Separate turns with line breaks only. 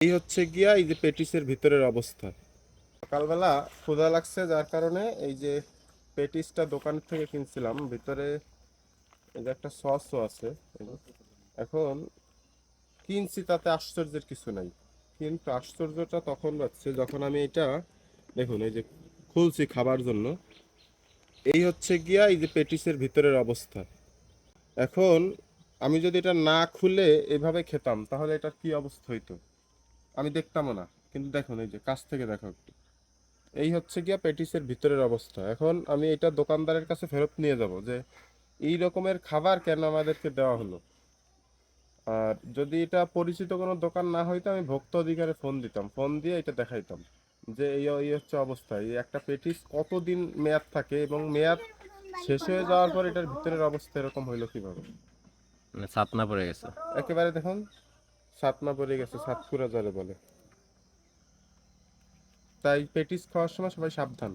এই হচ্ছে গিয়া এই যে পেটিসের ভিতরের অবস্থা। সকালবেলা ক্ষুধা লাগছে, যার কারণে এই যে পেটিসটা দোকান থেকে কিনছিলাম। ভিতরে এই যে একটা সসও আছে। এই যে। এখন কিনছি, তাতে আশ্চর্যের কিছু নাই, কিন্তু আশ্চর্যটা তখন হচ্ছে যখন আমি এটা দেখুন এই যে খুলছি খাবার জন্য। এই হচ্ছে গিয়া এই যে পেটিসের ভিতরের অবস্থা। এখন আমি যদি এটা না খুলে এভাবে খেতাম তাহলে এটার কি অবস্থা হইতো আমি দেখতামও না। কিন্তু দেখুন এই যে কাছ থেকে দেখো একটু। এই হচ্ছে গিয়া পেটিসের ভিতরের অবস্থা। এখন আমি এটা দোকানদারের কাছে ফেরত নিয়ে যাব যে এই রকমের খাবার কেন আমাদেরকে দেওয়া হলো। আর যদি এটা পরিচিত কোনো দোকান না হইতো আমি ভোক্তা অধিকারে ফোন দিতাম, ফোন দিয়ে এটা দেখাইতাম যে এই এই হচ্ছে অবস্থা। এই একটা পেটিস কতদিন মেয়াদ থাকে এবং মেয়াদ শেষ হয়ে যাওয়ার পর এটার ভিতরের অবস্থা এরকম হইলো কিভাবে।
মানে ছাতনা পড়ে গেছে।
একেবারে দেখুন সাতমা পড়ে গেছে, সাতপুরা জলে বলে। তাই পেটিস খাওয়ার সময় সবাই সাবধান।